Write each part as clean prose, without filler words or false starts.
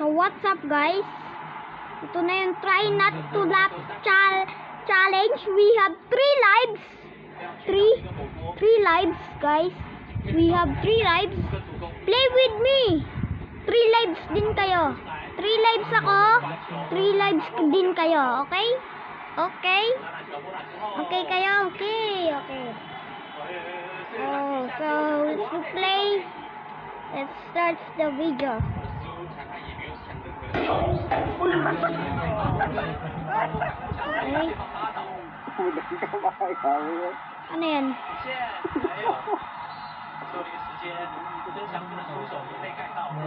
So what's up guys? Ito na yung try not to laugh challenge. We have 3 lives. 3 lives guys. We have 3 lives. Play with me. 3 lives din kayo. 3 lives ako. 3 lives din kayo. Okay? Okay? Okay kayo? Okay. Okay. Oh, so let's play. Let's start the video. Okay. Ano yan?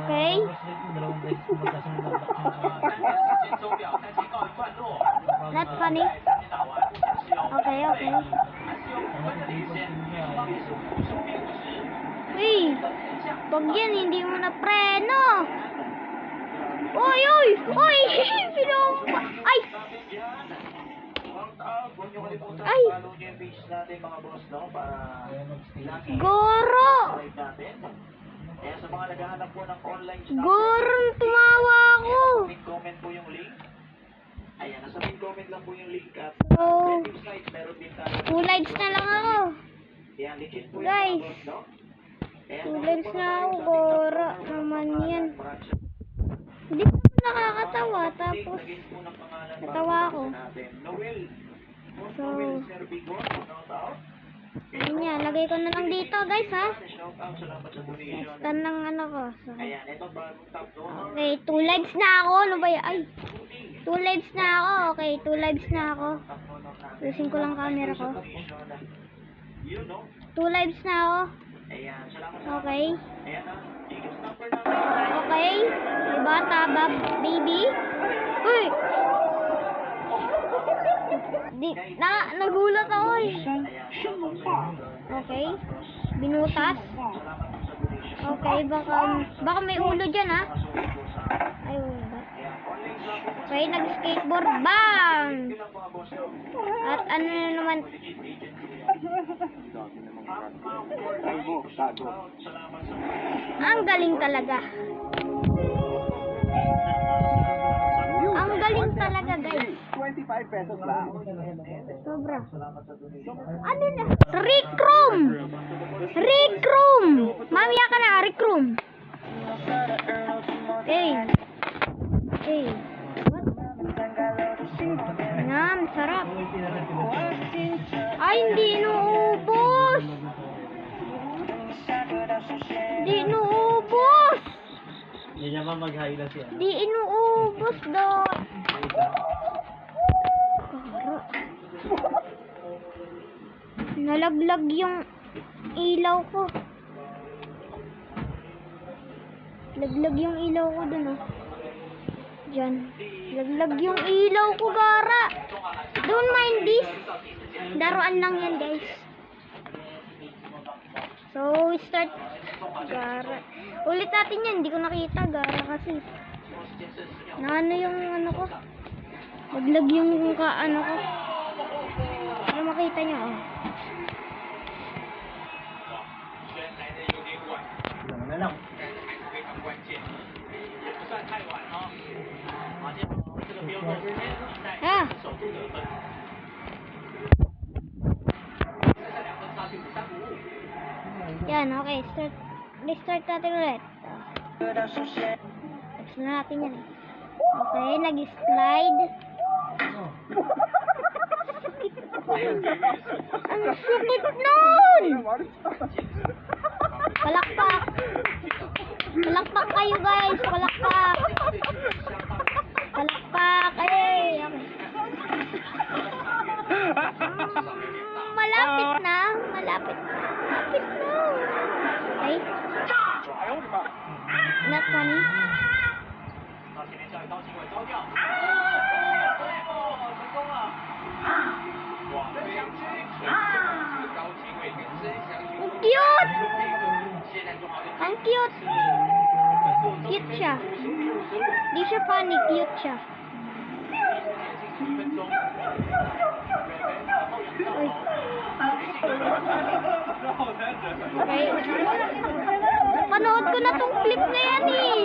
Okay. Not funny. Okay, okay. Uy! Pag yan, hindi mo na preno. Uy! Uy! Uy! Ay! Ay! Goro! Goro, tumawa ako. Comment po yung link. Ayan, nasa main comment lang po yung link at So, meron din tayo. 2 lives na lang ako. Ayan, legit po Guys, yung no? 2 lives na ako. Goro naman yan. Hindi ko nakakatawa. Tapos, natawa ako. So, yun yan. Lagay ko na lang dito guys ha. Stand ng ano ko. So, okay, 2 lives na ako. Ano ba yan? Ay, 2 lives na ako. Okay, 2 lives na ako. Lusin ko lang camera ko. 2 lives na ako. Okay. Okay. May bata ba, baby? Uy! Nagulat ako eh. Okay. Binutas. Okay, baka may ulo dyan ha. Ay, wala. Okay, nag-skateboard. Bang! At ano na naman. Ang galing talaga. Ang galing talaga guys. 25 pesos lang. Sobra. Ano na? Rick Room! Rick Room! Mamaya ka na, Rick Room. Hey. Hey. What? Yan, sarap. Ay, hindi inuubos. Hindi inuubos. Hindi naman mag-highlight siya. Hindi inuubos doon. Nalaglag yung ilaw ko. Laglag yung ilaw ko dun oh. Diyan. Laglag yung ilaw ko, Gara. Don't mind this. Daruan lang yan, guys. So, start. Gara. Ulit natin yan. Hindi ko nakita, Gara, kasi. Ano yung ano ko? Laglag yung ano ko. Para makita nyo, oh. Na lang. Ah. Yan, okay. Restart natin ulit. Tapos na natin yan. Okay, nag-slide. Ang sakit nun! Palakpak! Palakpak kayo guys! Palakpak! Palakpak! Ay! Malapit na! Malapit! Malapit na! Okay? Not funny? Ang cute! Ang cute! Cute siya. Di siya funny, cute siya. Uy. Okay. Napanood ko na tong clip na yan eh.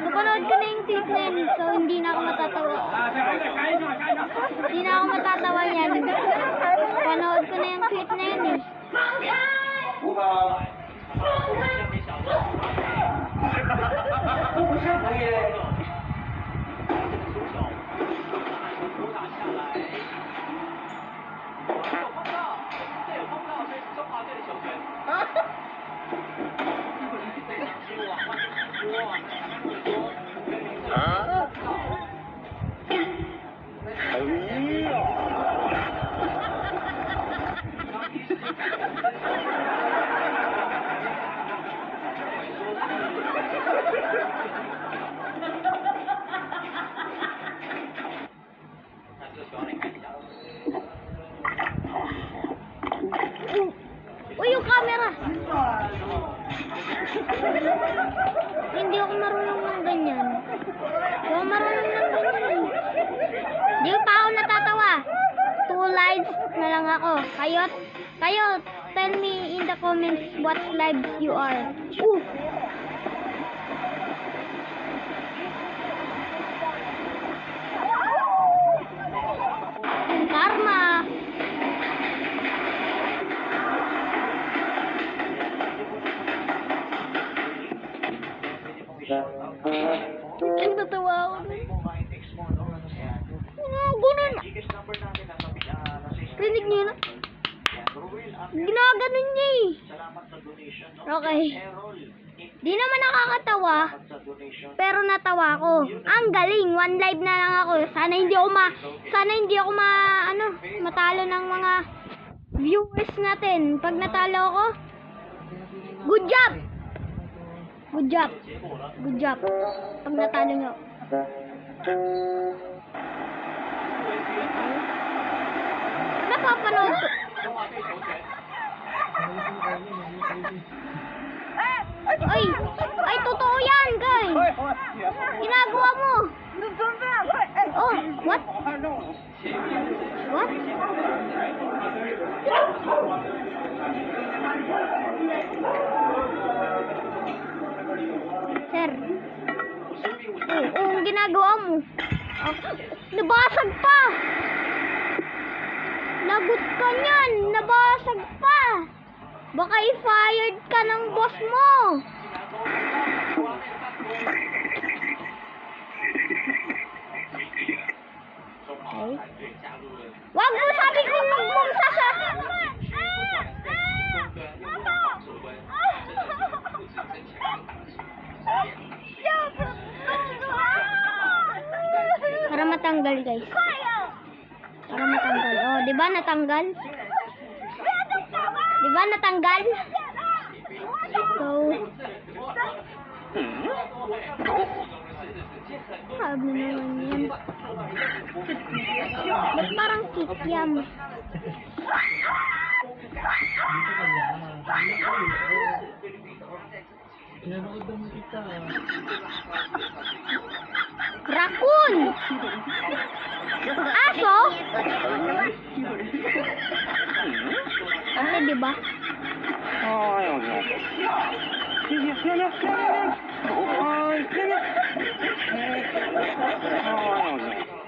Napanood ko na yung yung tweet na yun, so hindi na ako matatawa. Hindi na ako matatawa yan. Panood ko na yung tweet na yun eh. Uy, yung camera! Hindi ako marunong ng ganyan. Hindi ako marunong ng ganyan. Hindi pa ako natatawa. 2 lives na lang ako. Kayo, tell me in the comments what lives you are. Karma! Nagtatawa ako. Ganun. Rinig niyo na? Ginaganon niya eh. Okay. Di naman nakakatawa, pero natawa ako. Ang galing, 1 live na lang ako. Sana hindi ako matalo ng mga viewers natin. Pag natalo ako, good job. Good job. Good job. Pag natalo nyo. Napapanood ko. Ay, totoo yan, guys. Ginagawa mo. Oh, what? What? Sir. Ang ginagawa mo. Nabasag pa. Lagot ka niyan. Nabasag pa. Baka i-fired ka ng boss mo. Okay. Wag mo sabi kong magbumsa sa... Para matanggal, guys. Para matanggal. Oh, di ba natanggal? Di ba natanggal? So, sabi naman yan. Ba't parang kikiam? Raccoon! Aso? Kasi diba?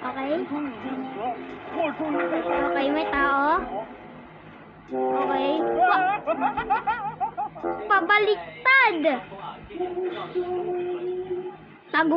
Okay? Okay, may tao? Okay. Pabaliktad!